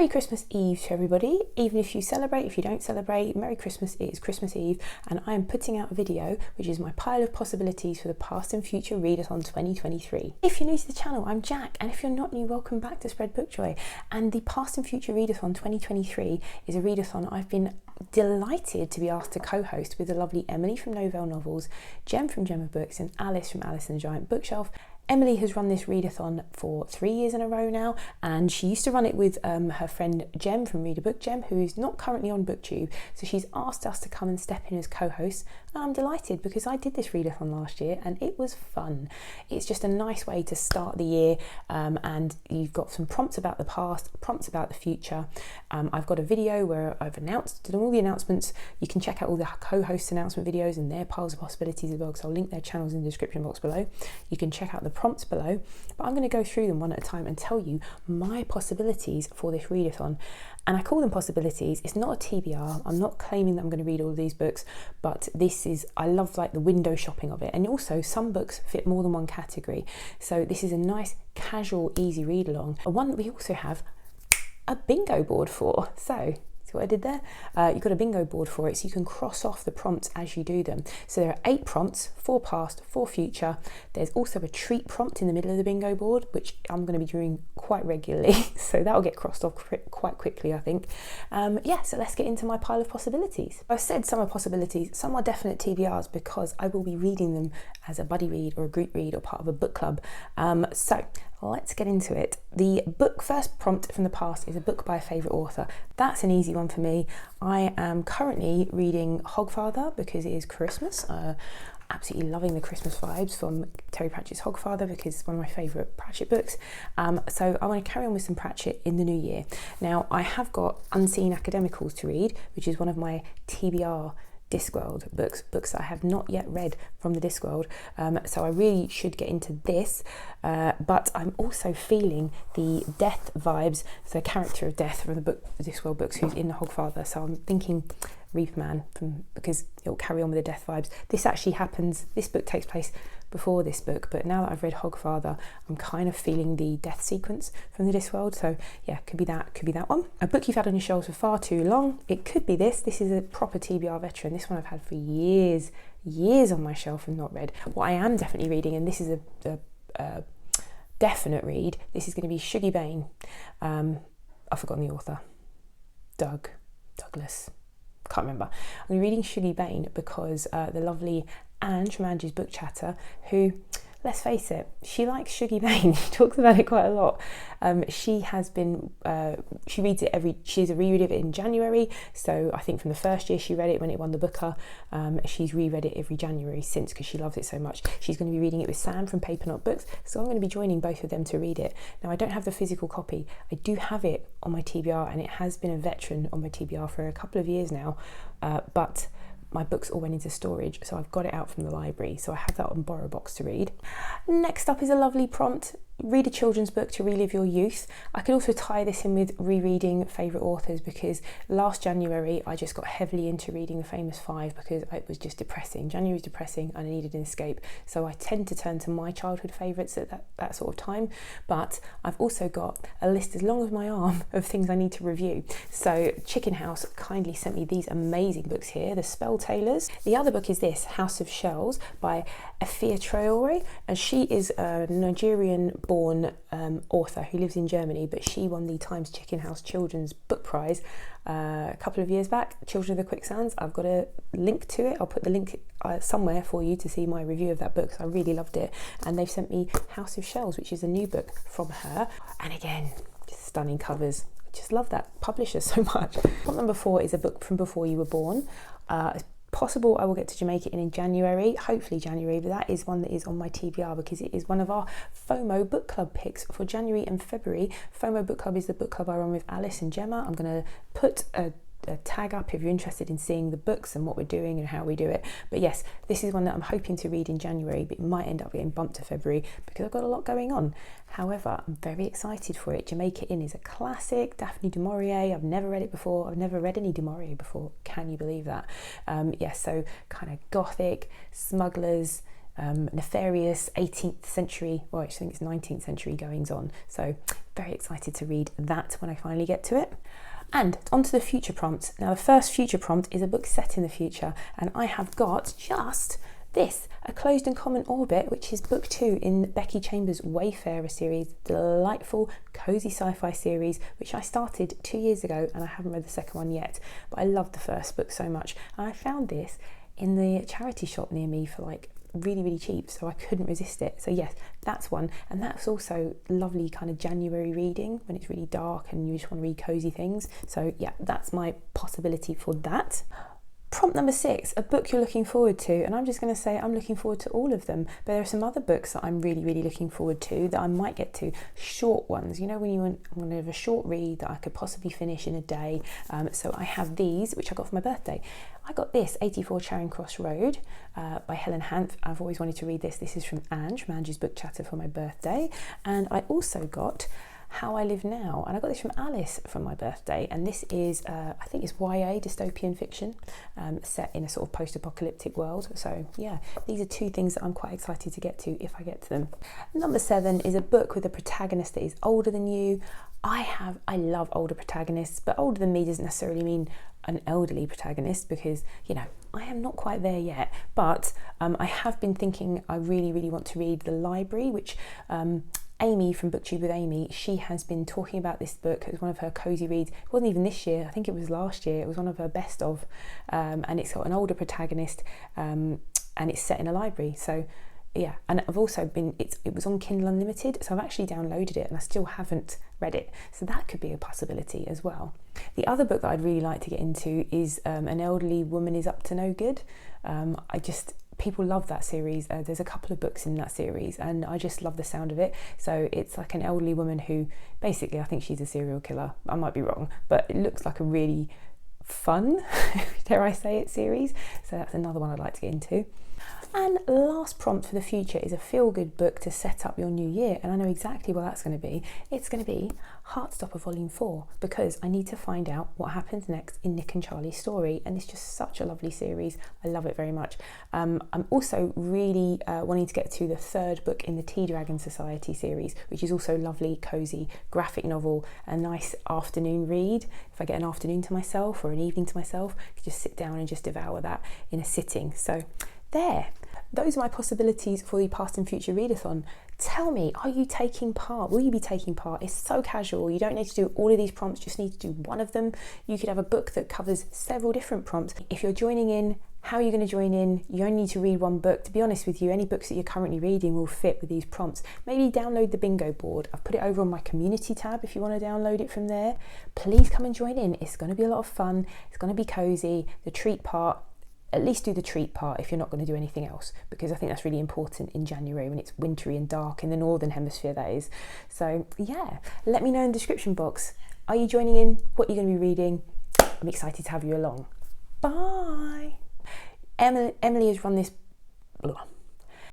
Merry Christmas Eve to everybody. Even if you celebrate, if you don't celebrate, Merry Christmas. It is Christmas Eve and I am putting out a video which is my pile of possibilities for the past and future Readathon 2023. If you're new to the channel, I'm Jack, and if you're not new, welcome back to Spread Book Joy. And the past and future Readathon 2023 is a readathon I've been delighted to be asked to co-host with the lovely Emily from Novelle Novels, Jem from Gemma Books and Alice from Alice and the Giant Bookshelf. Emily has run this readathon for 3 years in a row now, and she used to run it with her friend Jem from Read a Book Jem, who is not currently on BookTube. So she's asked us to come and step in as co-hosts, and I'm delighted because I did this readathon last year and it was fun. It's just a nice way to start the year, and you've got some prompts about the past, prompts about the future. I've got a video where I've done all the announcements. You can check out all the co-host announcement videos and their piles of possibilities as well, because I'll link their channels in the description box below. You can check out the prompts below, but I'm going to go through them one at a time and tell you my possibilities for this readathon. And I call them possibilities. It's not a TBR. I'm not claiming that I'm going to read all of these books, but I love like the window shopping of it. And also some books fit more than one category. So this is a nice, casual, easy read along. One that we also have a bingo board for. So see what I did there? You've got a bingo board for it, so you can cross off the prompts as you do them. So there are 8 prompts, 4 past, 4 future. There's also a treat prompt in the middle of the bingo board, which I'm going to be doing quite regularly. So that'll get crossed off quite quickly, I think. Yeah, so let's get into my pile of possibilities. I've said some are possibilities, some are definite TBRs, because I will be reading them as a buddy read or a group read or part of a book club. So let's get into it. The first prompt from the past is a book by a favourite author. That's an easy one for me. I am currently reading Hogfather because it is Christmas. Absolutely loving the Christmas vibes from Terry Pratchett's Hogfather because it's one of my favourite Pratchett books. So I want to carry on with some Pratchett in the new year. Now, I have got Unseen Academicals to read, which is one of my TBR Discworld books that I have not yet read from the Discworld, so I really should get into this, but I'm also feeling the death vibes, the character of death from the Discworld books who's in the Hogfather, so I'm thinking Reaper Man, because it'll carry on with the death vibes. This book takes place before this book, but now that I've read Hogfather, I'm kind of feeling the death sequence from the Discworld, so yeah, could be that one. A book you've had on your shelves for far too long, it could be this is a proper TBR veteran. This one I've had for years on my shelf and not read. What I am definitely reading, and this is a definite read, this is going to be Shuggie Bain. I've forgotten the author. Douglas. Can't remember. I'm reading Shuggie Bain because the lovely Ange from Ange's Book Chatter, who, let's face it, she likes Shuggie Bain. She talks about it quite a lot. She reads it she's a reread of it in January, so I think from the first year she read it when it won the Booker, she's reread it every January since because she loves it so much. She's going to be reading it with Sam from Paper Knot Books, so I'm going to be joining both of them to read it. Now, I don't have the physical copy. I do have it on my TBR, and it has been a veteran on my TBR for a couple of years now, but my books all went into storage, so I've got it out from the library, so I have that on Borrow Box to read. Next up is a lovely prompt. Read a children's book to relive your youth. I could also tie this in with rereading favourite authors, because last January I just got heavily into reading The Famous Five because it was just depressing. January was depressing and I needed an escape, so I tend to turn to my childhood favourites at that sort of time. But I've also got a list as long as my arm of things I need to review. So Chicken House kindly sent me these amazing books here, The Spell Tailors. The other book is this, House of Shells by Afia Traore, and she is a Nigerian-born author who lives in Germany, but she won the Times Chicken House Children's Book Prize a couple of years back. Children of the Quicksands. I've got a link to it. I'll put the link somewhere for you to see my review of that book. So I really loved it, and they've sent me House of Shells, which is a new book from her, and again, just stunning covers. Just love that publisher so much. Prompt number 4 is a book from before you were born. It's possible I will get to Jamaica in January, hopefully January, but that is one that is on my TBR because it is one of our FOMO book club picks for January and February. FOMO book club is the book club I run with Alice and Gemma. I'm going to put a tag up if you're interested in seeing the books and what we're doing and how we do it. But yes, this is one that I'm hoping to read in January, but it might end up getting bumped to February because I've got a lot going on. However, I'm very excited for it. Jamaica Inn is a classic. Daphne du Maurier, I've never read it before. I've never read any du Maurier before. Can you believe that? Yes, so kind of gothic, smugglers, nefarious 18th century, or I think it's 19th century goings on. So very excited to read that when I finally get to it. And onto the future prompts. Now the first future prompt is a book set in the future, and I have got just this, A Closed and Common Orbit, which is book 2 in Becky Chambers' Wayfarer series, delightful cozy sci-fi series, which I started 2 years ago and I haven't read the second one yet, but I loved the first book so much. And I found this in the charity shop near me for like really cheap, so I couldn't resist it. So yes, that's one, and that's also lovely kind of January reading when it's really dark and you just want to read cozy things. So yeah, that's my possibility for that. Prompt number 6, a book you're looking forward to, and I'm just going to say I'm looking forward to all of them, but there are some other books that I'm really looking forward to that I might get to, short ones, you know, when you want to have a short read that I could possibly finish in a day. So I have these, which I got for my birthday. I got this, 84 Charing Cross Road by Helen Hanff. I've always wanted to read this. This is from Ange, from Ange's Book Chatter, for my birthday. And I also got How I Live Now, and I got this from Alice for my birthday, and this is I think it's YA dystopian fiction set in a sort of post-apocalyptic world. So yeah, these are 2 things that I'm quite excited to get to if I get to them. Number 7 is a book with a protagonist that is older than you. I love older protagonists, but older than me doesn't necessarily mean an elderly protagonist, because you know I am not quite there yet, but I have been thinking I really want to read The Library, which Amy from BookTube with Amy, she has been talking about this book. It was one of her cozy reads. It wasn't even this year, I think it was last year. It was one of her best of, and it's got an older protagonist, and it's set in a library. So yeah, and I've also been, it was on Kindle Unlimited, so I've actually downloaded it and I still haven't read it. So that could be a possibility as well. The other book that I'd really like to get into is An Elderly Woman is Up to No Good. People love that series. There's a couple of books in that series and I just love the sound of it. So it's like an elderly woman who basically, I think she's a serial killer. I might be wrong, but it looks like a really fun, dare I say it, series. So that's another one I'd like to get into. And last prompt for the future is a feel-good book to set up your new year, and I know exactly what that's going to be. It's going to be Heartstopper Volume 4, because I need to find out what happens next in Nick and Charlie's story, and it's just such a lovely series. I love it very much. I'm also really wanting to get to the 3rd book in the Tea Dragon Society series, which is also lovely, cosy, graphic novel, a nice afternoon read. If I get an afternoon to myself or an evening to myself, I could just sit down and just devour that in a sitting. So there, those are my possibilities for the Past and Future Readathon. Tell me, are you taking part? Will you be taking part? It's so casual. You don't need to do all of these prompts, just need to do one of them. You could have a book that covers several different prompts. If you're joining in, how are you going to join in? You only need to read one book. To be honest with you, any books that you're currently reading will fit with these prompts. Maybe download the bingo board. I've put it over on my community tab if you want to download it from there. Please come and join in. It's going to be a lot of fun. It's going to be cozy. The treat part, at least do the treat part if you're not going to do anything else, because I think that's really important in January when it's wintry and dark in the northern hemisphere, that is. So yeah, let me know in the description box. Are you joining in? What are you going to be reading? I'm excited to have you along. Bye. Emily has run this. Blah.